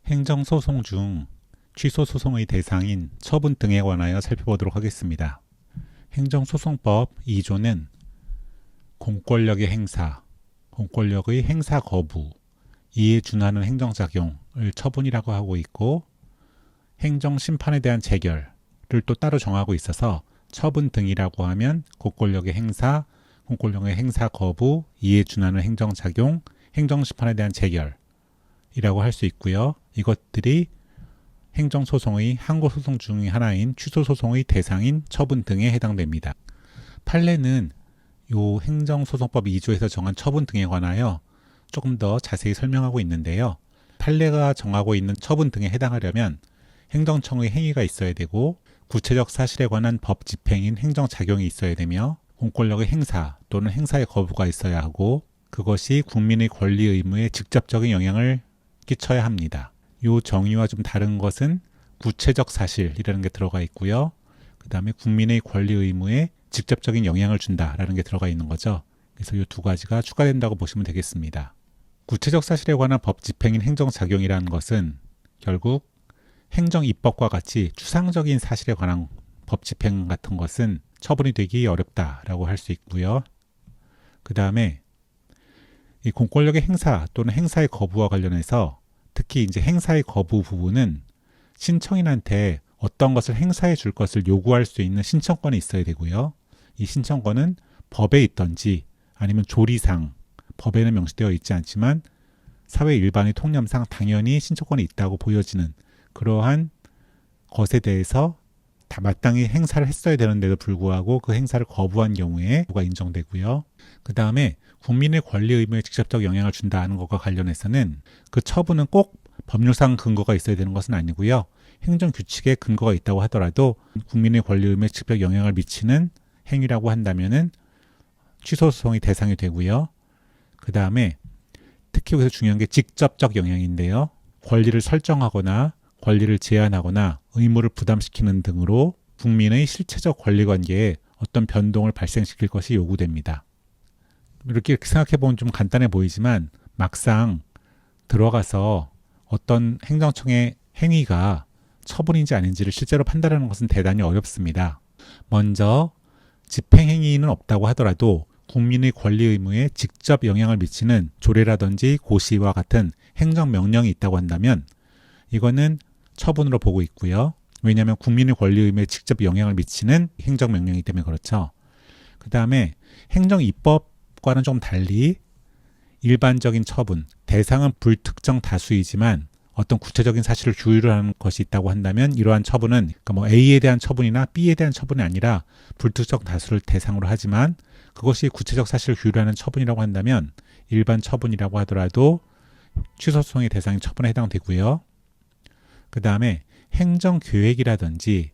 행정소송 중 취소소송의 대상인 처분 등에 관하여 살펴보도록 하겠습니다. 행정소송법 2조는 공권력의 행사, 공권력의 행사 거부, 이에 준하는 행정작용을 처분이라고 하고 있고, 행정심판에 대한 재결을 또 따로 정하고 있어서 처분 등이라고 하면 공권력의 행사, 공권력의 행사 거부, 이에 준하는 행정작용, 행정심판에 대한 재결이라고 할 수 있고요. 이것들이 행정소송의 항고소송 중의 하나인 취소소송의 대상인 처분 등에 해당됩니다. 판례는 이 행정소송법 2조에서 정한 처분 등에 관하여 조금 더 자세히 설명하고 있는데요. 판례가 정하고 있는 처분 등에 해당하려면 행정청의 행위가 있어야 되고 구체적 사실에 관한 법 집행인 행정작용이 있어야 되며 공권력의 행사 또는 행사의 거부가 있어야 하고 그것이 국민의 권리 의무에 직접적인 영향을 끼쳐야 합니다. 이 정의와 좀 다른 것은 구체적 사실이라는 게 들어가 있고요. 그 다음에 국민의 권리 의무에 직접적인 영향을 준다라는 게 들어가 있는 거죠. 그래서 이 두 가지가 추가된다고 보시면 되겠습니다. 구체적 사실에 관한 법 집행인 행정작용이라는 것은 결국 행정입법과 같이 추상적인 사실에 관한 법 집행 같은 것은 처분이 되기 어렵다라고 할 수 있고요. 그 다음에 이 공권력의 행사 또는 행사의 거부와 관련해서 특히 이제 행사의 거부 부분은 신청인한테 어떤 것을 행사해 줄 것을 요구할 수 있는 신청권이 있어야 되고요. 이 신청권은 법에 있던지 아니면 조리상, 법에는 명시되어 있지 않지만 사회 일반의 통념상 당연히 신청권이 있다고 보여지는 그러한 것에 대해서 다 마땅히 행사를 했어야 되는데도 불구하고 그 행사를 거부한 경우에 가 인정되고요. 그 다음에 국민의 권리 의무에 직접적 영향을 준다는 것과 관련해서는 그 처분은 꼭 법률상 근거가 있어야 되는 것은 아니고요. 행정규칙에 근거가 있다고 하더라도 국민의 권리 의무에 직접 영향을 미치는 행위라고 한다면은 취소소송의 대상이 되고요. 그 다음에 특히 여기서 중요한 게 직접적 영향인데요. 권리를 설정하거나 권리를 제한하거나 의무를 부담시키는 등으로 국민의 실체적 권리관계에 어떤 변동을 발생시킬 것이 요구됩니다. 이렇게 생각해보면 좀 간단해 보이지만 막상 들어가서 어떤 행정청의 행위가 처분인지 아닌지를 실제로 판단하는 것은 대단히 어렵습니다. 먼저 집행행위는 없다고 하더라도 국민의 권리 의무에 직접 영향을 미치는 조례라든지 고시와 같은 행정명령이 있다고 한다면 이거는 처분으로 보고 있고요. 왜냐하면 국민의 권리 의무에 직접 영향을 미치는 행정명령이기 때문에 그렇죠. 그 다음에 행정입법과는 좀 달리 일반적인 처분, 대상은 불특정 다수이지만 어떤 구체적인 사실을 주의를 하는 것이 있다고 한다면 이러한 처분은 그러니까 뭐 A에 대한 처분이나 B에 대한 처분이 아니라 불특정 다수를 대상으로 하지만 그것이 구체적 사실을 규율하는 처분이라고 한다면 일반 처분이라고 하더라도 취소소송의 대상인 처분에 해당되고요. 그 다음에 행정계획이라든지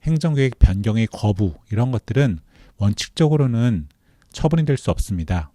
행정계획 변경의 거부 이런 것들은 원칙적으로는 처분이 될 수 없습니다.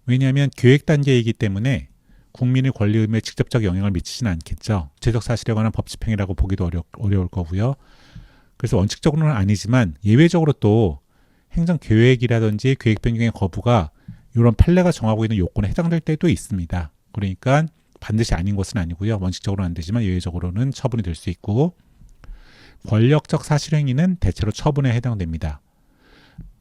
왜냐하면 계획 단계이기 때문에 국민의 권리 의무에 직접적 영향을 미치지는 않겠죠. 구체적 사실에 관한 법 집행이라고 보기도 어려울 거고요. 그래서 원칙적으로는 아니지만 예외적으로 또 행정계획이라든지 계획 변경의 거부가 이런 판례가 정하고 있는 요건에 해당될 때도 있습니다. 그러니까 반드시 아닌 것은 아니고요. 원칙적으로는 안 되지만 예외적으로는 처분이 될 수 있고 권력적 사실행위는 대체로 처분에 해당됩니다.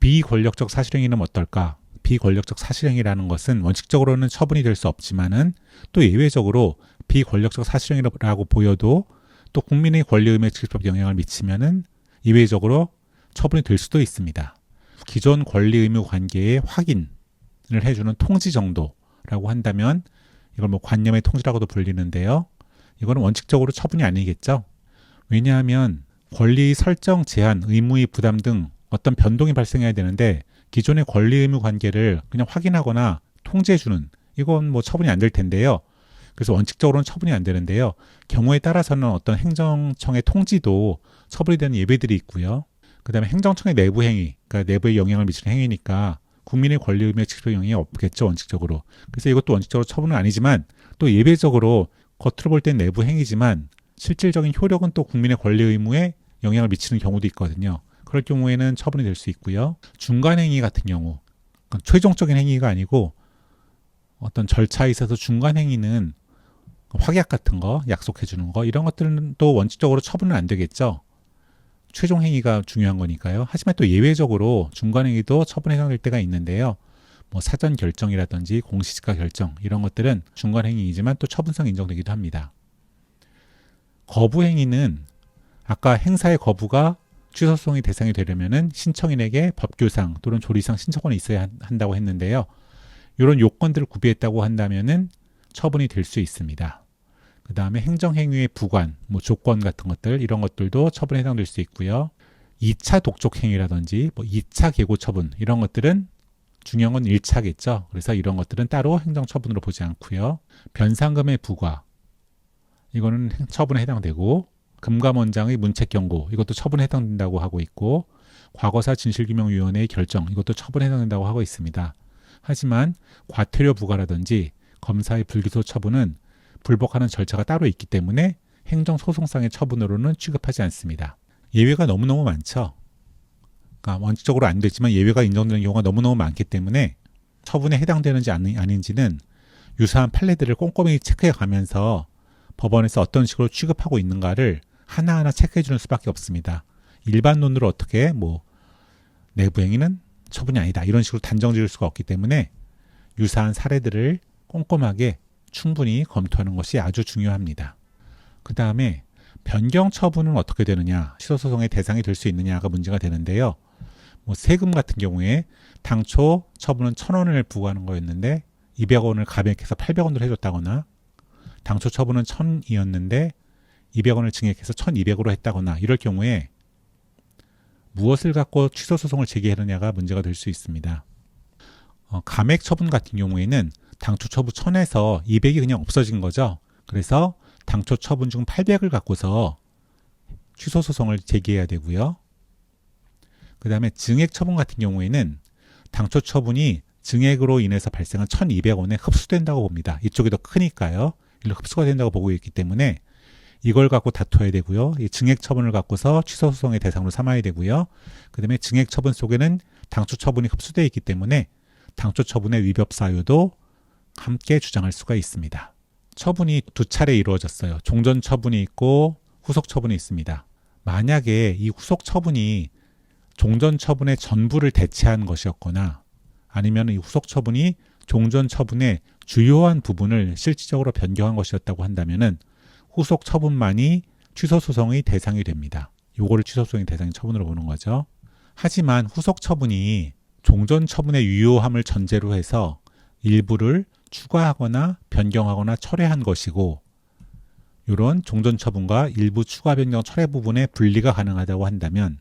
비권력적 사실행위는 어떨까? 비권력적 사실행위라는 것은 원칙적으로는 처분이 될 수 없지만은 또 예외적으로 비권력적 사실행위라고 보여도 또 국민의 권리 의무에 직접 영향을 미치면은 예외적으로 처분이 될 수도 있습니다. 기존 권리 의무 관계의 확인을 해주는 통지 정도라고 한다면 이걸 뭐 관념의 통지라고도 불리는데요. 이거는 원칙적으로 처분이 아니겠죠. 왜냐하면 권리 설정, 제한, 의무의 부담 등 어떤 변동이 발생해야 되는데 기존의 권리 의무 관계를 그냥 확인하거나 통지해주는 이건 뭐 처분이 안 될 텐데요. 그래서 원칙적으로는 처분이 안 되는데요. 경우에 따라서는 어떤 행정청의 통지도 처분이 되는 예외들이 있고요. 그 다음에 행정청의 내부 행위, 그러니까 내부에 영향을 미치는 행위니까 국민의 권리 의무에 직접 영향이 없겠죠, 원칙적으로. 그래서 이것도 원칙적으로 처분은 아니지만 또 예외적으로 겉으로 볼 땐 내부 행위지만 실질적인 효력은 또 국민의 권리 의무에 영향을 미치는 경우도 있거든요. 그럴 경우에는 처분이 될 수 있고요. 중간 행위 같은 경우, 최종적인 행위가 아니고 어떤 절차에 있어서 중간 행위는 확약 같은 거, 약속해 주는 거 이런 것들은 또 원칙적으로 처분은 안 되겠죠. 최종 행위가 중요한 거니까요. 하지만 또 예외적으로 중간 행위도 처분에 해당될 때가 있는데요. 뭐 사전 결정이라든지 공시지가 결정 이런 것들은 중간 행위이지만 또 처분상 인정되기도 합니다. 거부 행위는 아까 행사의 거부가 취소소송의 대상이 되려면은 신청인에게 법규상 또는 조리상 신청권이 있어야 한다고 했는데요. 이런 요건들을 구비했다고 한다면은 처분이 될 수 있습니다. 그 다음에 행정행위의 부관, 뭐 조건 같은 것들 이런 것들도 처분에 해당될 수 있고요. 2차 독촉 행위라든지 뭐 2차 계고 처분 이런 것들은 중요한 건 1차겠죠. 그래서 이런 것들은 따로 행정처분으로 보지 않고요. 변상금의 부과 이거는 처분에 해당되고 금감원장의 문책경고 이것도 처분에 해당된다고 하고 있고 과거사 진실규명위원회의 결정 이것도 처분에 해당된다고 하고 있습니다. 하지만 과태료 부과라든지 검사의 불기소 처분은 불복하는 절차가 따로 있기 때문에 행정소송상의 처분으로는 취급하지 않습니다. 예외가 너무너무 많죠. 그러니까 원칙적으로 안 되지만 예외가 인정되는 경우가 너무너무 많기 때문에 처분에 해당되는지 아닌지는 유사한 판례들을 꼼꼼히 체크해 가면서 법원에서 어떤 식으로 취급하고 있는가를 하나하나 체크해 주는 수밖에 없습니다. 일반론으로 어떻게 뭐 내부행위는 처분이 아니다 이런 식으로 단정 지을 수가 없기 때문에 유사한 사례들을 꼼꼼하게 충분히 검토하는 것이 아주 중요합니다. 그 다음에 변경 처분은 어떻게 되느냐, 취소소송의 대상이 될 수 있느냐가 문제가 되는데요. 뭐 세금 같은 경우에 당초 처분은 1,000원을 부과하는 거였는데 200원을 감액해서 800원으로 해줬다거나 당초 처분은 1,000이었는데 200원을 증액해서 1,200으로 했다거나 이럴 경우에 무엇을 갖고 취소소송을 제기하느냐가 문제가 될 수 있습니다. 감액 처분 같은 경우에는 당초 처분 1,000에서 200이 그냥 없어진 거죠. 그래서 당초 처분 중 800을 갖고서 취소소송을 제기해야 되고요. 그 다음에 증액 처분 같은 경우에는 당초 처분이 증액으로 인해서 발생한 1,200원에 흡수된다고 봅니다. 이쪽이 더 크니까요. 일로 흡수가 된다고 보고 있기 때문에 이걸 갖고 다퉈야 되고요. 이 증액 처분을 갖고서 취소소송의 대상으로 삼아야 되고요. 그 다음에 증액 처분 속에는 당초 처분이 흡수되어 있기 때문에 당초 처분의 위법 사유도 함께 주장할 수가 있습니다. 처분이 두 차례 이루어졌어요. 종전 처분이 있고 후속 처분이 있습니다. 만약에 이 후속 처분이 종전 처분의 전부를 대체한 것이었거나 아니면 이 후속 처분이 종전 처분의 주요한 부분을 실질적으로 변경한 것이었다고 한다면은 후속 처분만이 취소소송의 대상이 됩니다. 요거를 취소소송의 대상의 처분으로 보는 거죠. 하지만 후속 처분이 종전 처분의 유효함을 전제로 해서 일부를 추가하거나 변경하거나 철회한 것이고 이런 종전 처분과 일부 추가 변경 철회 부분의 분리가 가능하다고 한다면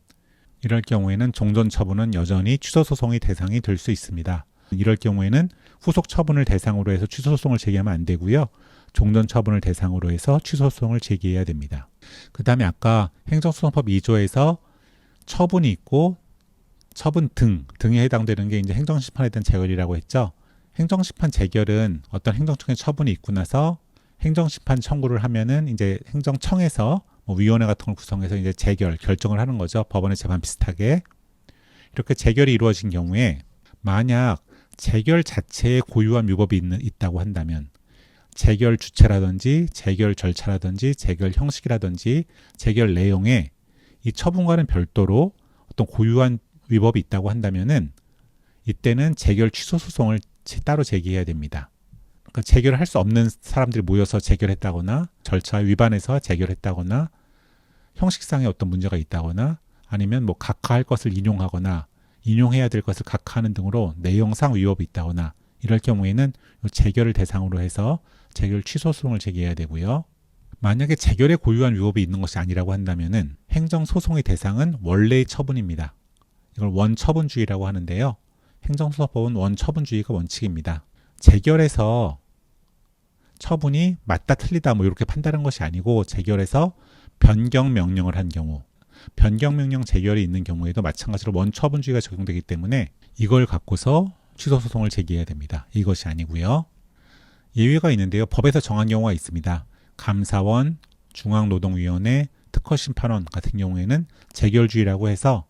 이럴 경우에는 종전 처분은 여전히 취소소송의 대상이 될 수 있습니다. 이럴 경우에는 후속 처분을 대상으로 해서 취소소송을 제기하면 안 되고요. 종전 처분을 대상으로 해서 취소소송을 제기해야 됩니다. 그 다음에 아까 행정소송법 2조에서 처분이 있고 처분 등에 해당되는 게 이제 행정심판에 대한 재결이라고 했죠. 행정심판 재결은 어떤 행정청의 처분이 있고 나서 행정심판 청구를 하면은 이제 행정청에서 뭐 위원회 같은 걸 구성해서 이제 결정을 하는 거죠. 법원의 재판 비슷하게. 이렇게 재결이 이루어진 경우에 만약 재결 자체에 고유한 위법이 있다고 한다면 재결 주체라든지 재결 절차라든지 재결 형식이라든지 재결 내용에 이 처분과는 별도로 어떤 고유한 위법이 있다고 한다면은 이때는 재결 취소 소송을 따로 제기해야 됩니다. 그러니까 재결을 할 수 없는 사람들이 모여서 재결했다거나 절차 위반해서 재결했다거나 형식상의 어떤 문제가 있다거나 아니면 뭐 각하할 것을 인용하거나 인용해야 될 것을 각하하는 등으로 내용상 위법이 있다거나 이럴 경우에는 재결을 대상으로 해서 재결 취소 소송을 제기해야 되고요. 만약에 재결에 고유한 위법이 있는 것이 아니라고 한다면은 행정소송의 대상은 원래의 처분입니다. 이걸 원처분주의라고 하는데요. 행정소송법은 원처분주의가 원칙입니다. 재결에서 처분이 맞다 틀리다 뭐 이렇게 판단한 것이 아니고 재결에서 변경 명령을 한 경우 변경 명령 재결이 있는 경우에도 마찬가지로 원처분주의가 적용되기 때문에 이걸 갖고서 취소소송을 제기해야 됩니다. 이것이 아니고요. 예외가 있는데요. 법에서 정한 경우가 있습니다. 감사원, 중앙노동위원회, 특허심판원 같은 경우에는 재결주의라고 해서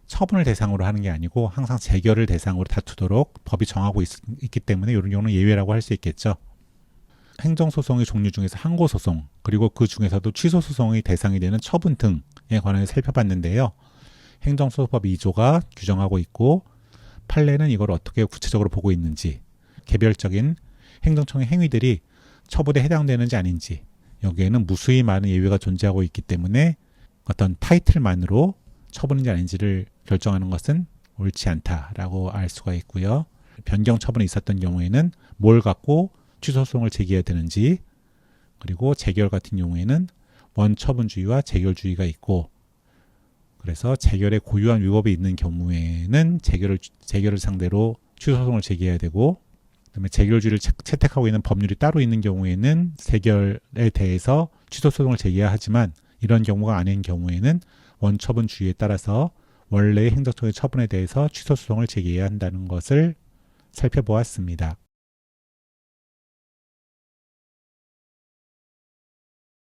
처분을 대상으로 하는 게 아니고 항상 재결을 대상으로 다투도록 법이 정하고 있기 때문에 이런 경우는 예외라고 할 수 있겠죠. 행정소송의 종류 중에서 항고소송, 그리고 그 중에서도 취소소송의 대상이 되는 처분 등에 관하여 살펴봤는데요. 행정소송법 2조가 규정하고 있고 판례는 이걸 어떻게 구체적으로 보고 있는지, 개별적인 행정청의 행위들이 처분에 해당되는지 아닌지, 여기에는 무수히 많은 예외가 존재하고 있기 때문에 어떤 타이틀만으로 처분인지 아닌지를 결정하는 것은 옳지 않다라고 알 수가 있고요. 변경 처분이 있었던 경우에는 뭘 갖고 취소소송을 제기해야 되는지, 그리고 재결 같은 경우에는 원처분주의와 재결주의가 있고, 그래서 재결에 고유한 위법이 있는 경우에는 재결을 상대로 취소소송을 제기해야 되고, 그다음에 재결주의를 채택하고 있는 법률이 따로 있는 경우에는 재결에 대해서 취소소송을 제기해야 하지만, 이런 경우가 아닌 경우에는 원처분주의에 따라서 원래의 행정처의 처분에 대해서 취소소송을 제기해야 한다는 것을 살펴보았습니다.